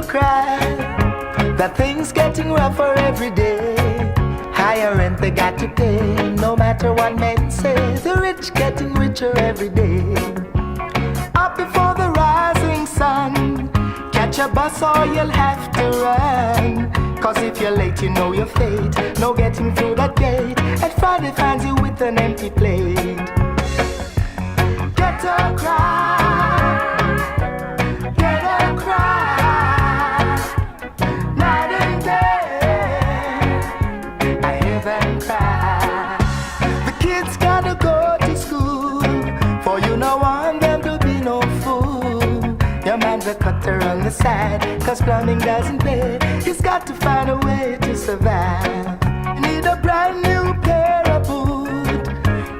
cry that things getting rougher every day. Higher rent they got to pay, no matter what men say. The rich getting richer every day. Up before the rising sun, catch a bus or you'll have to run. Cause if you're late you know your fate, no getting through that gate. And Friday finds you with an empty plate. Get a cry, get a cry, night and day, I hear them cry. The kids gotta go to school, for you know want them to be no fool. Your man's a cutter on the side, cause plumbing doesn't pay. He's got to find a way to survive. You need a brand new pair of boots.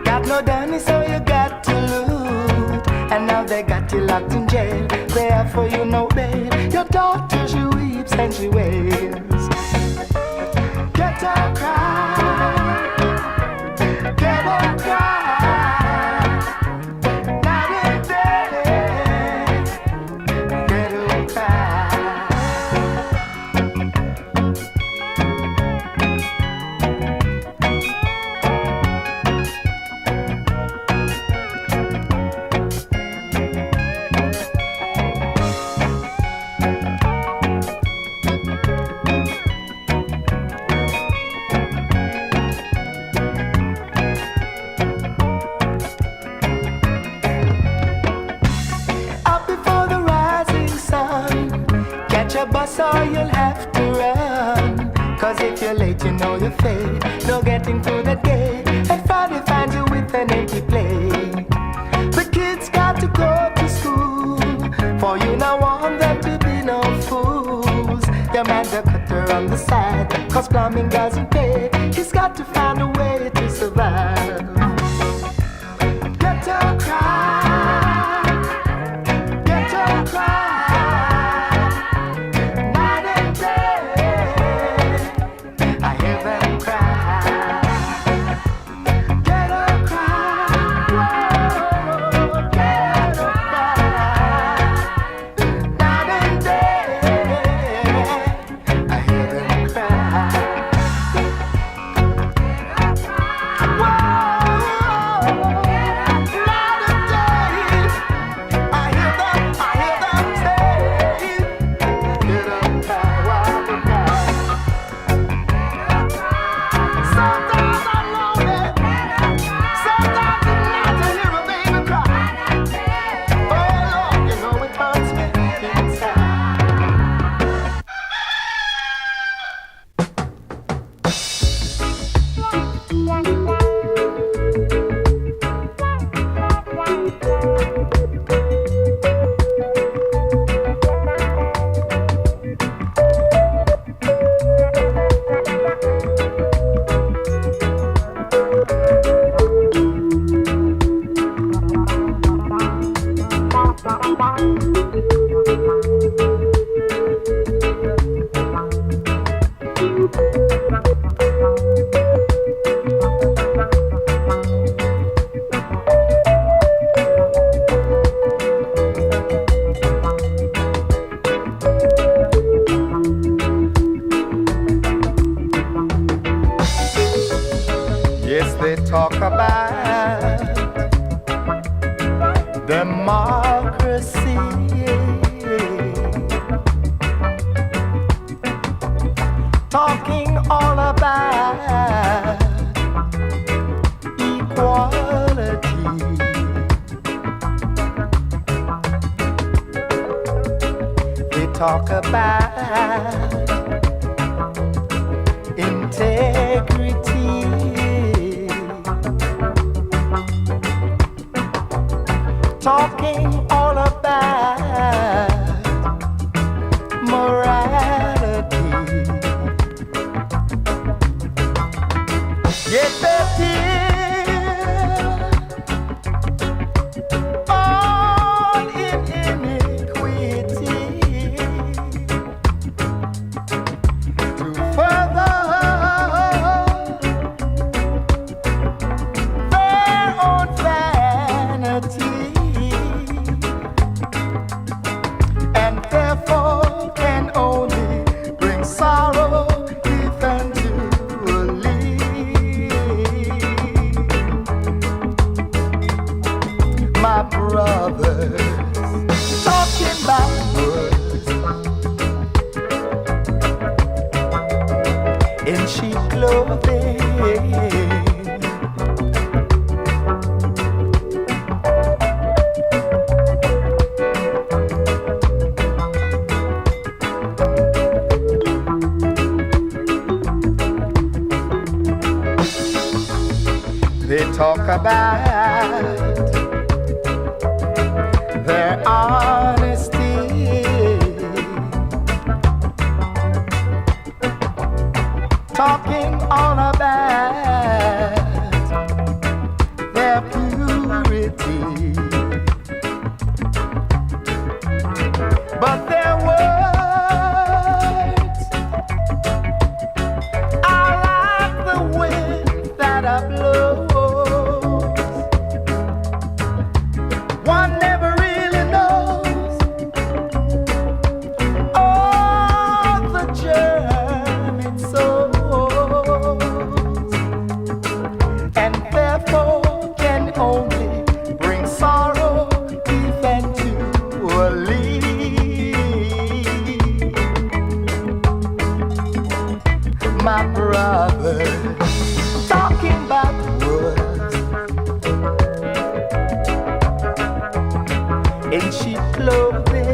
Got no money so you got to loot. And now they got you locked in jail. They have for you no bail. Your daughter she weeps and she wails. Get a cry, get a cry, night and day, get a cry. Bus or you'll have to run. Cause if you're late you know your fate, no getting through that gate. And Friday finds you with an empty plate. The kids got to go to school, for you now want them to be no fools. Your man's a cutter on the side, cause plumbing doesn't pay. He's got to find a way to survive. Get a cry, get a cry. Talk about integrity, talking all about morality. Yet they're all in iniquity. brothers talking about words in cheap clothing. They talk about their honesty, talking all about their purity, but their words are like the wind that I blow. One never really knows all the germ it sows, and therefore can only bring sorrow eventually. My brother talking about words in cheap clothing.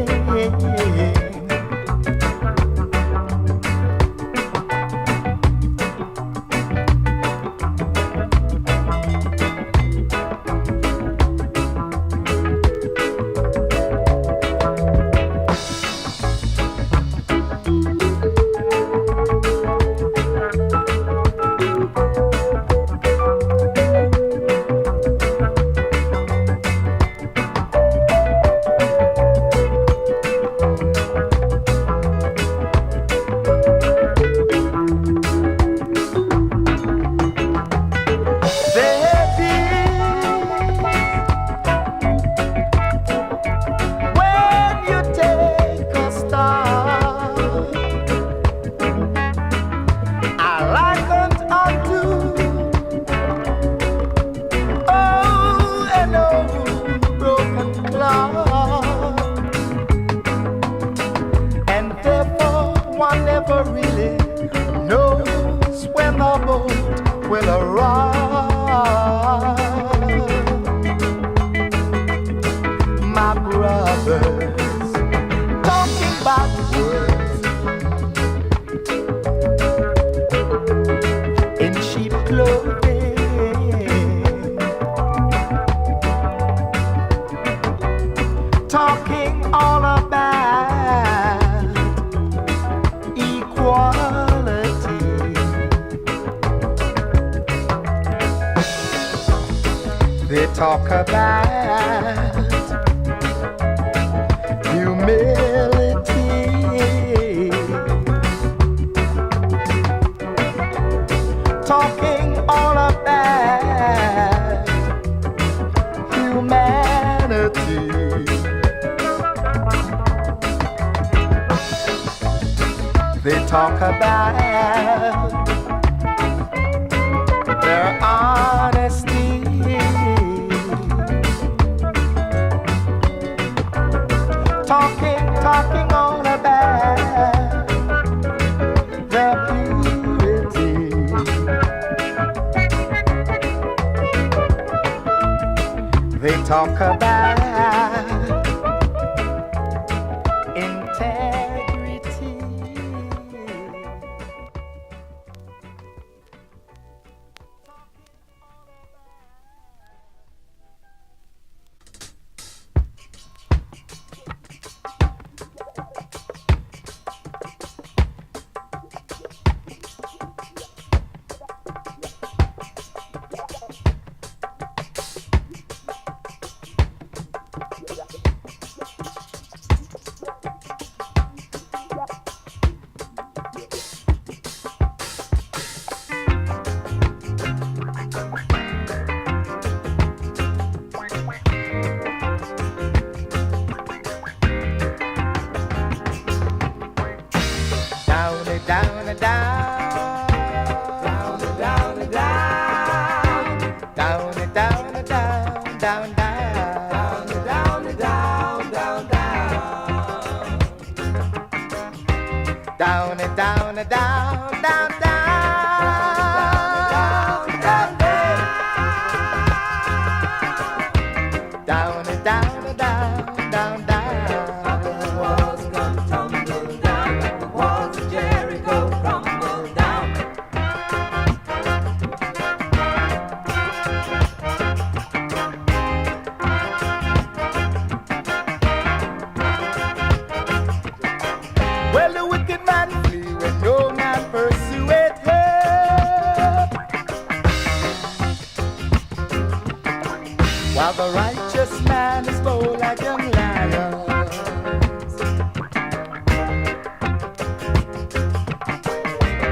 One never really knows when the boat will arrive. My brothers talking about words in cheap clothing, talking all about equality. They talk about humility, talking all about humanity. They talk about their honesty, talking all about their purity. They talk about integrity. down, down, down, down, down, down, down, down and down and down, down, down, down, down, down and down and down, down, down. The walls come tumbling down, like the walls of Jericho crumble down. Well, the wicked man flee when no man pursueth him, while the righteous man is bold like young lions.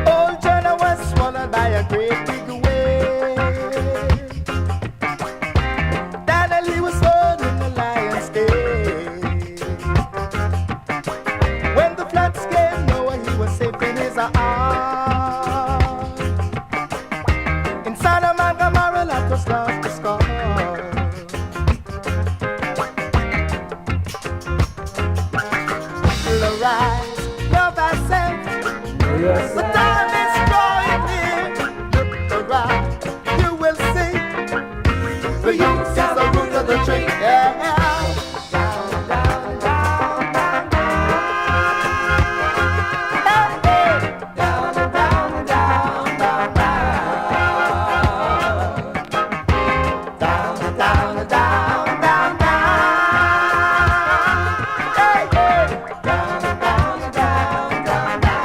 Old Jonah was swallowed by a great big wave. Daniel, he was thrown in the lion's cage. When the floods came, Noah, he was safe in his arms. In Sodom and Gomorrah, Lot was lost to score. Arise, love thyself. The time is drawing near. Look around, you will see. The youth is the root of the tree. Yeah. Down, down, down, down, down. Hey, hey. Down, down, down, down, down. Down, down, down, down, down. Hey, hey. Down, down, down, down, down.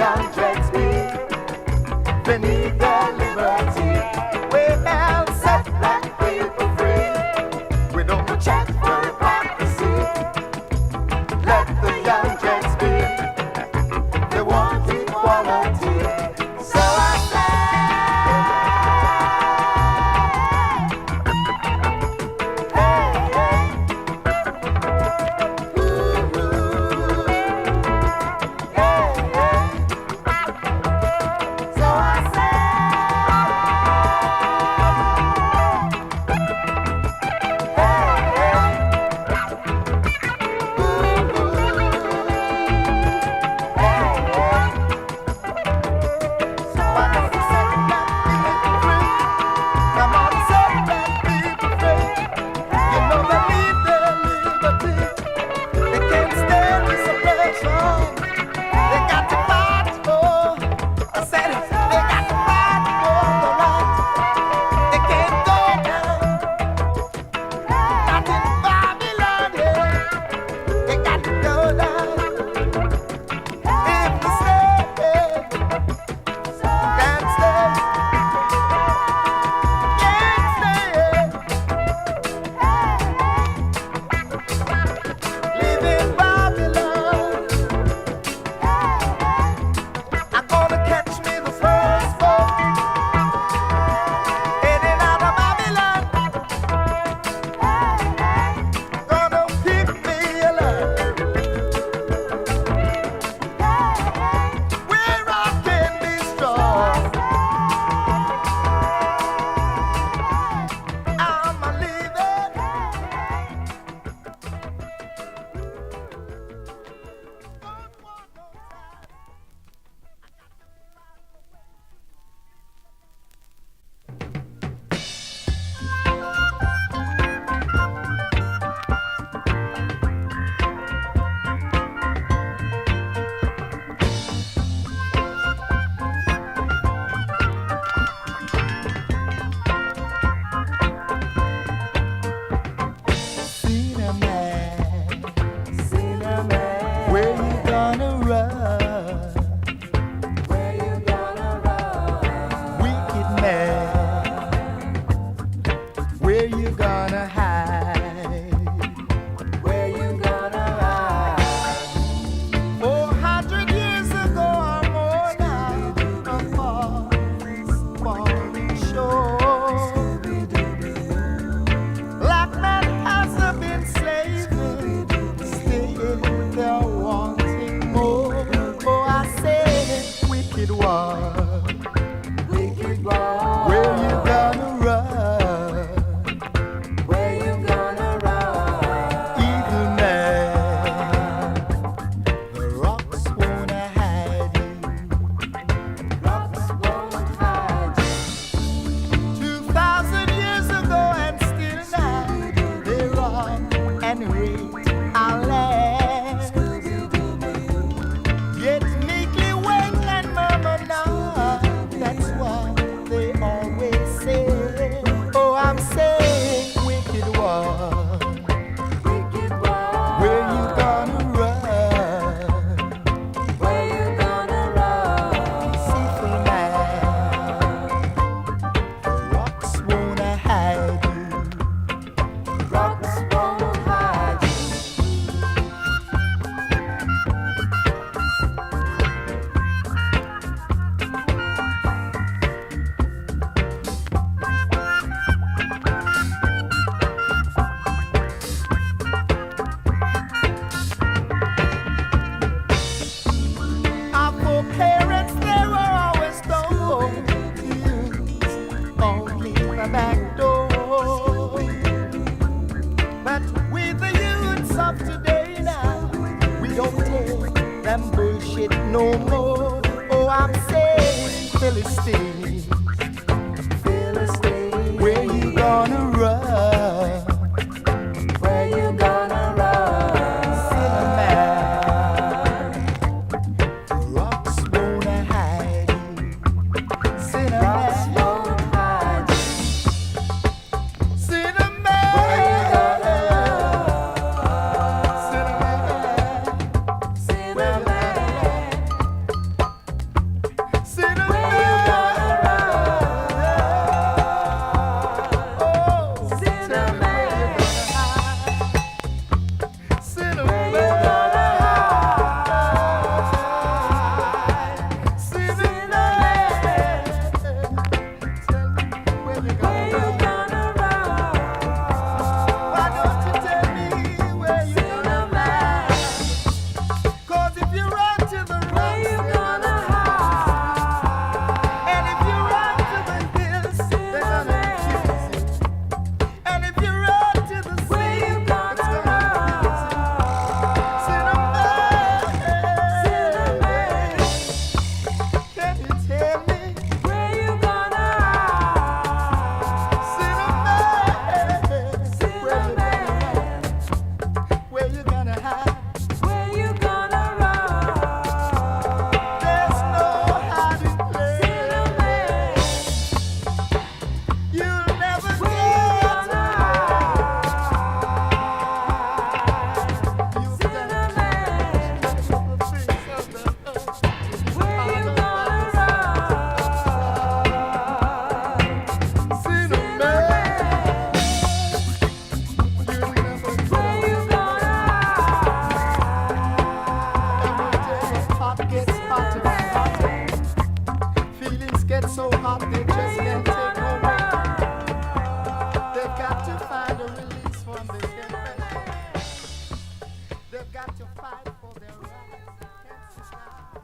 young dreads be beneath their liberty. Well, set black people free. We don't check for hypocrisy. Let the young dreads be. They want equality. So I say, hey, hey. Ooh, hey, hey. So I say, gets hotter and hotter. Feelings get so hot they just can't take no more. They've got to find a release from this depression. They've got to fight for their rights. Can't sit down.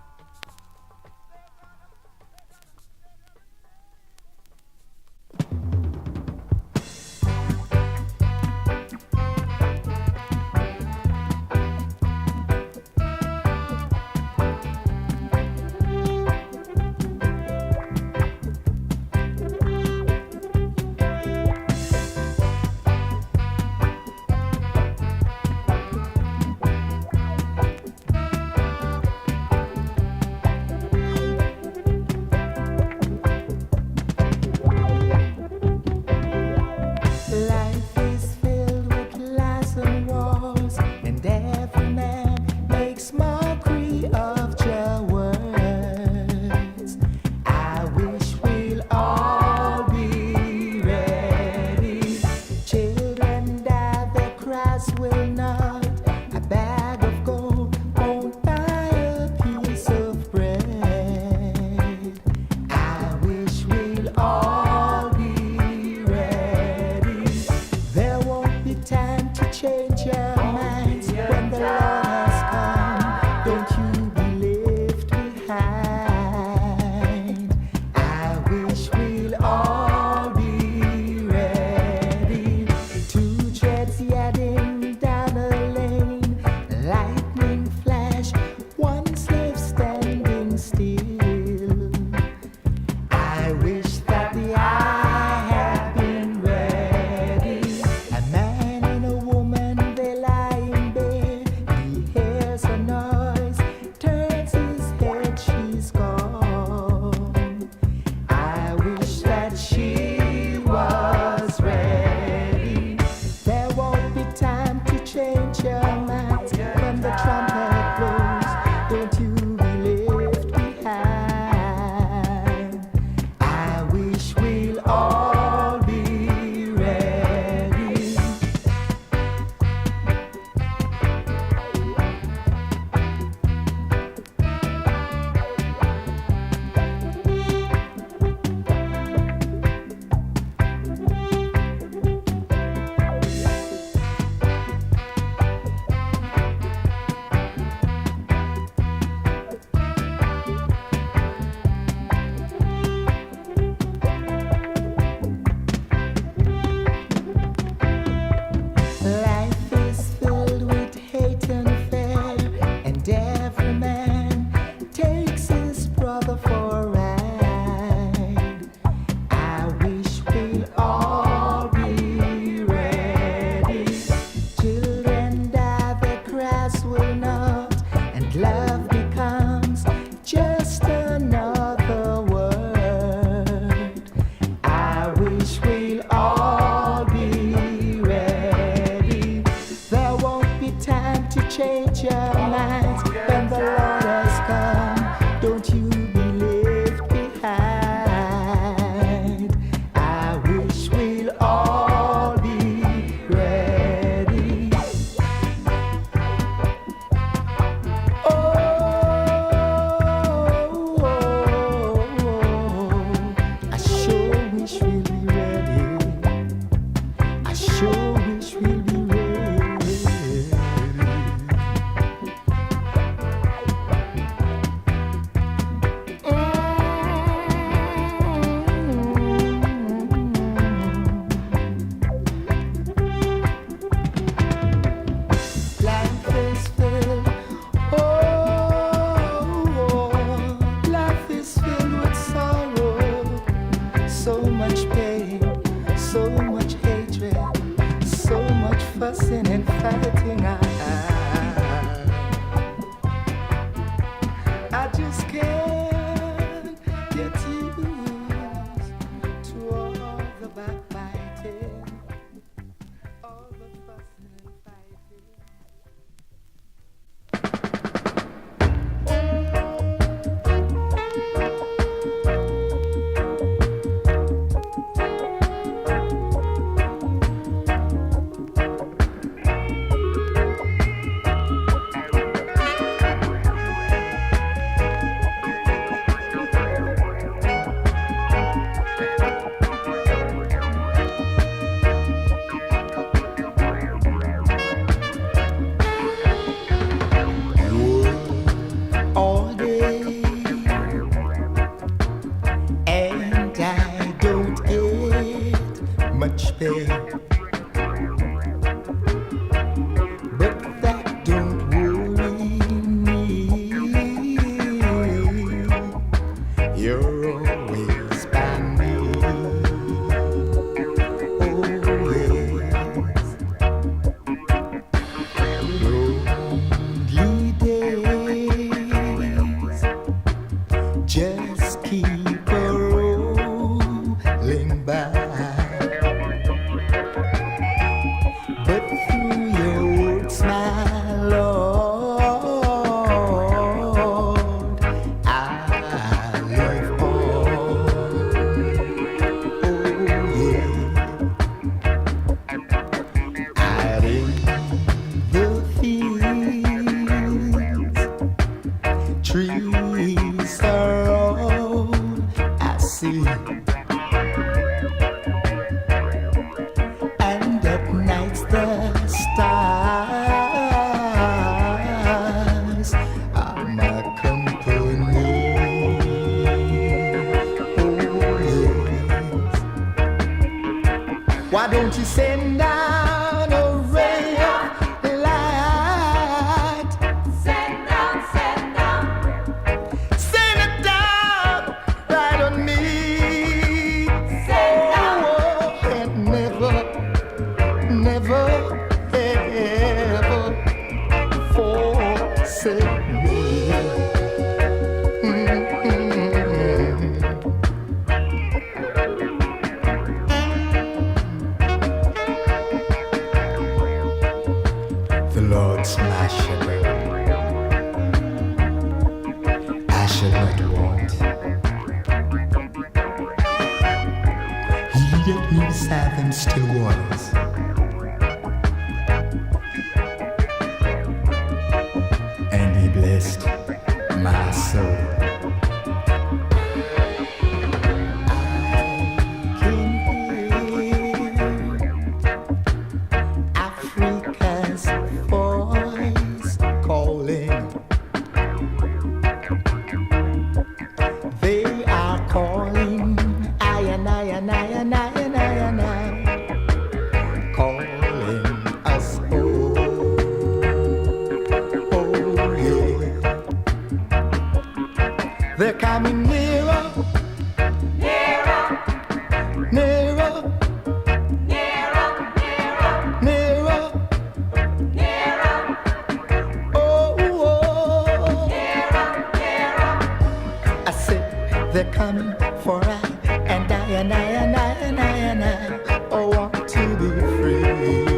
you're always by me. Oh yes, lonely days just keep a rolling by. But through your words, my Lord, I live on. Oh yeah, out in the fields, trees are all I see. And at night the stars are my company. Oh yes. Why don't you send down a ray of light? Send down, send down. Send it down right on me. Send down. Oh, and never, never, ever forsake me. The Lord's my shepherd, I shall not want. He leadeth me beside them still waters, and he blessed my soul. I can hear Africa's voice calling. They are calling, I and I and I and I and I and I, calling us home. Oh yeah, they're coming nearer, Nearer, nearer, nearer, nearer, nearer. nearer, Oh, oh. nearer, nearer. I said they're coming for I and I and I and I and I and I, oh, want to be free.